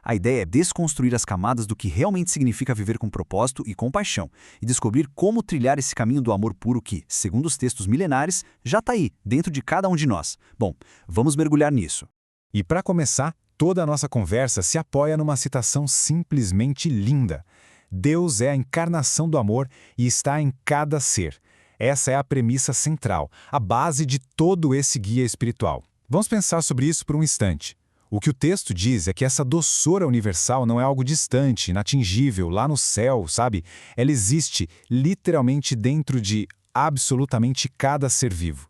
A ideia é desconstruir as camadas do que realmente significa viver com propósito e compaixão, e descobrir como trilhar esse caminho do amor puro que, segundo os textos milenares, já está aí, dentro de cada um de nós. Bom, vamos mergulhar nisso. E para começar, toda a nossa conversa se apoia numa citação simplesmente linda. Deus é a encarnação do amor e está em cada ser. Essa é a premissa central, a base de todo esse guia espiritual. Vamos pensar sobre isso por um instante. O que o texto diz é que essa doçura universal não é algo distante, inatingível, lá no céu, sabe? Ela existe literalmente dentro de absolutamente cada ser vivo.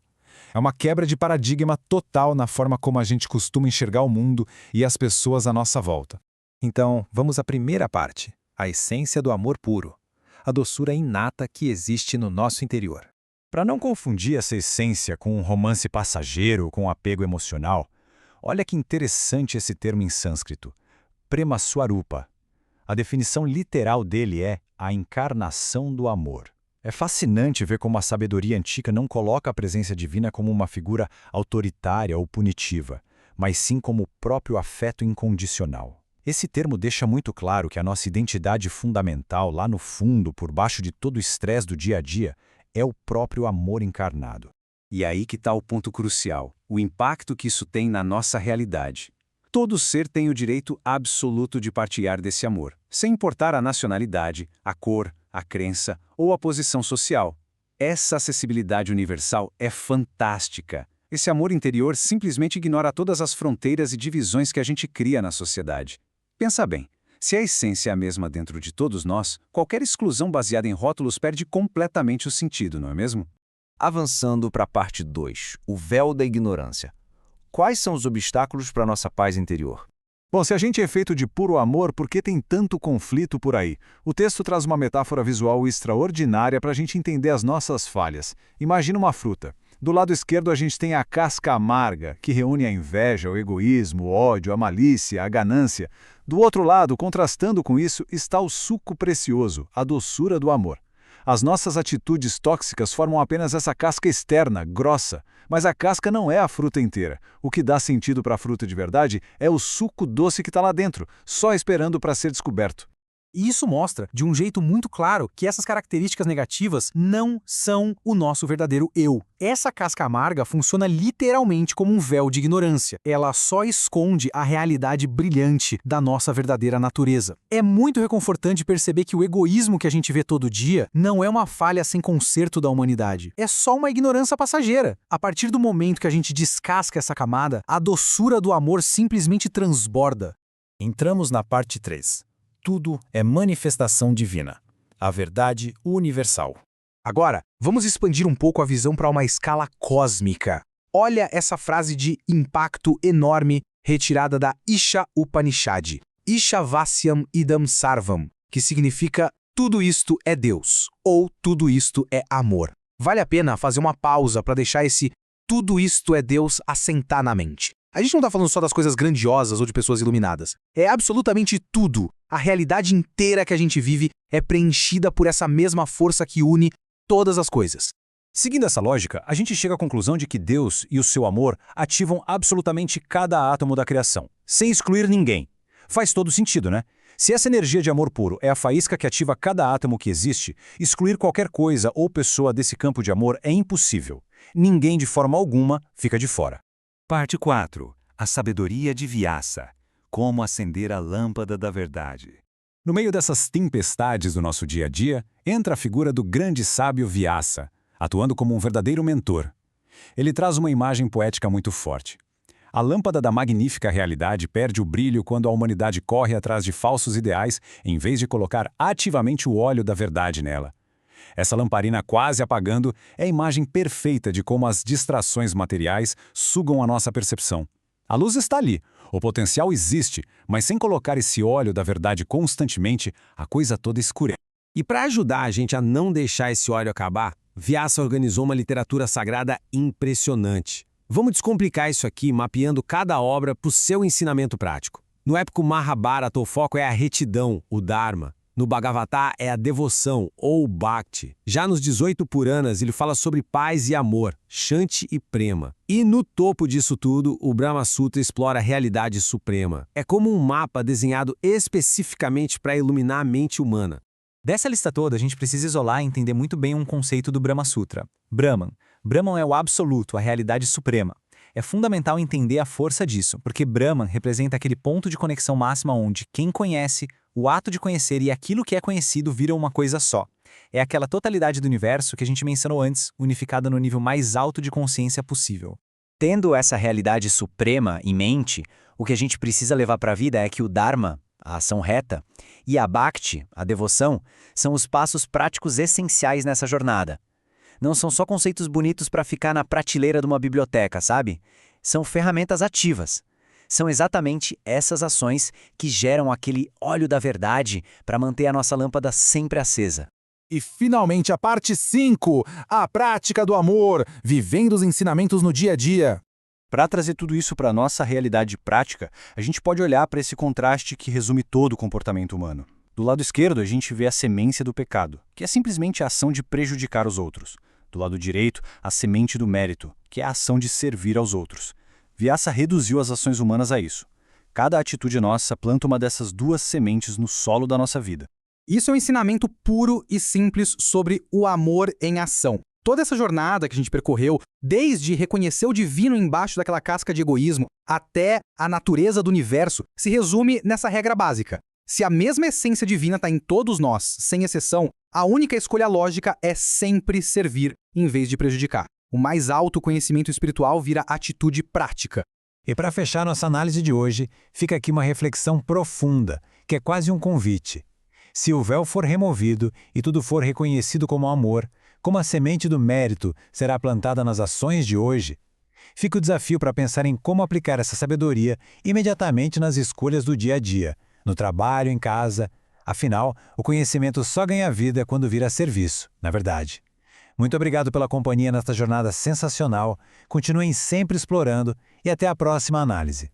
É uma quebra de paradigma total na forma como a gente costuma enxergar o mundo e as pessoas à nossa volta. Então, vamos à primeira parte, a essência do amor puro, a doçura inata que existe no nosso interior. Para não confundir essa essência com um romance passageiro, com um apego emocional, olha que interessante esse termo em sânscrito, Prema Swarupa. A definição literal dele é a encarnação do amor. É fascinante ver como a sabedoria antiga não coloca a presença divina como uma figura autoritária ou punitiva, mas sim como o próprio afeto incondicional. Esse termo deixa muito claro que a nossa identidade fundamental, lá no fundo, por baixo de todo o estresse do dia a dia, é o próprio amor encarnado. E aí que está o ponto crucial, o impacto que isso tem na nossa realidade. Todo ser tem o direito absoluto de partilhar desse amor, sem importar a nacionalidade, a cor, a crença ou a posição social. Essa acessibilidade universal é fantástica. Esse amor interior simplesmente ignora todas as fronteiras e divisões que a gente cria na sociedade. Pensa bem, se a essência é a mesma dentro de todos nós, qualquer exclusão baseada em rótulos perde completamente o sentido, não é mesmo? Avançando para a parte 2, o véu da ignorância. Quais são os obstáculos para a nossa paz interior? Bom, se a gente é feito de puro amor, por que tem tanto conflito por aí? O texto traz uma metáfora visual extraordinária para a gente entender as nossas falhas. Imagina uma fruta. Do lado esquerdo a gente tem a casca amarga, que reúne a inveja, o egoísmo, o ódio, a malícia, a ganância. Do outro lado, contrastando com isso, está o suco precioso, a doçura do amor. As nossas atitudes tóxicas formam apenas essa casca externa, grossa, mas a casca não é a fruta inteira. O que dá sentido para a fruta de verdade é o suco doce que está lá dentro, só esperando para ser descoberto. E isso mostra, de um jeito muito claro, que essas características negativas não são o nosso verdadeiro eu. Essa casca amarga funciona literalmente como um véu de ignorância. Ela só esconde a realidade brilhante da nossa verdadeira natureza. É muito reconfortante perceber que o egoísmo que a gente vê todo dia não é uma falha sem conserto da humanidade. É só uma ignorância passageira. A partir do momento que a gente descasca essa camada, a doçura do amor simplesmente transborda. Entramos na parte 3. Tudo é manifestação divina. A verdade universal. Agora, vamos expandir um pouco a visão para uma escala cósmica. Olha essa frase de impacto enorme retirada da Isha Upanishad. Ishavasyam idam sarvam, que significa tudo isto é Deus, ou tudo isto é amor. Vale a pena fazer uma pausa para deixar esse tudo isto é Deus assentar na mente. A gente não está falando só das coisas grandiosas ou de pessoas iluminadas. É absolutamente tudo. A realidade inteira que a gente vive é preenchida por essa mesma força que une todas as coisas. Seguindo essa lógica, a gente chega à conclusão de que Deus e o seu amor ativam absolutamente cada átomo da criação, sem excluir ninguém. Faz todo sentido, né? Se essa energia de amor puro é a faísca que ativa cada átomo que existe, excluir qualquer coisa ou pessoa desse campo de amor é impossível. Ninguém de forma alguma fica de fora. Parte 4. A sabedoria de Vyasa. Como acender a lâmpada da verdade. No meio dessas tempestades do nosso dia a dia, entra a figura do grande sábio Vyasa, atuando como um verdadeiro mentor. Ele traz uma imagem poética muito forte. A lâmpada da magnífica realidade perde o brilho quando a humanidade corre atrás de falsos ideais em vez de colocar ativamente o óleo da verdade nela. Essa lamparina quase apagando é a imagem perfeita de como as distrações materiais sugam a nossa percepção. A luz está ali, o potencial existe, mas sem colocar esse óleo da verdade constantemente, a coisa toda escurece. E para ajudar a gente a não deixar esse óleo acabar, Vyasa organizou uma literatura sagrada impressionante. Vamos descomplicar isso aqui, mapeando cada obra para o seu ensinamento prático. No épico Mahabharata, o foco é a retidão, o Dharma. No Bhagavatam é a devoção, ou Bhakti. Já nos 18 Puranas ele fala sobre paz e amor, Shanti e Prema. E no topo disso tudo, o Brahma Sutra explora a realidade suprema. É como um mapa desenhado especificamente para iluminar a mente humana. Dessa lista toda, a gente precisa isolar e entender muito bem um conceito do Brahma Sutra. Brahman. Brahman é o absoluto, a realidade suprema. É fundamental entender a força disso, porque Brahman representa aquele ponto de conexão máxima onde quem conhece, o ato de conhecer e aquilo que é conhecido viram uma coisa só. É aquela totalidade do universo que a gente mencionou antes, unificada no nível mais alto de consciência possível. Tendo essa realidade suprema em mente, o que a gente precisa levar para a vida é que o Dharma, a ação reta, e a Bhakti, a devoção, são os passos práticos essenciais nessa jornada. Não são só conceitos bonitos para ficar na prateleira de uma biblioteca, sabe? São ferramentas ativas. São exatamente essas ações que geram aquele óleo da verdade para manter a nossa lâmpada sempre acesa. E finalmente a parte 5, a prática do amor, vivendo os ensinamentos no dia a dia. Para trazer tudo isso para a nossa realidade prática, a gente pode olhar para esse contraste que resume todo o comportamento humano. Do lado esquerdo, a gente vê a semência do pecado, que é simplesmente a ação de prejudicar os outros. Do lado direito, a semente do mérito, que é a ação de servir aos outros. Vyasa reduziu as ações humanas a isso. Cada atitude nossa planta uma dessas duas sementes no solo da nossa vida. Isso é um ensinamento puro e simples sobre o amor em ação. Toda essa jornada que a gente percorreu, desde reconhecer o divino embaixo daquela casca de egoísmo até a natureza do universo, se resume nessa regra básica. Se a mesma essência divina está em todos nós, sem exceção, a única escolha lógica é sempre servir em vez de prejudicar. O mais alto conhecimento espiritual vira atitude prática. E para fechar nossa análise de hoje, fica aqui uma reflexão profunda, que é quase um convite. Se o véu for removido e tudo for reconhecido como amor, como a semente do mérito será plantada nas ações de hoje, fica o desafio para pensar em como aplicar essa sabedoria imediatamente nas escolhas do dia a dia, no trabalho, em casa. Afinal, o conhecimento só ganha vida quando vira serviço, na verdade. Muito obrigado pela companhia nesta jornada sensacional. Continuem sempre explorando e até a próxima análise.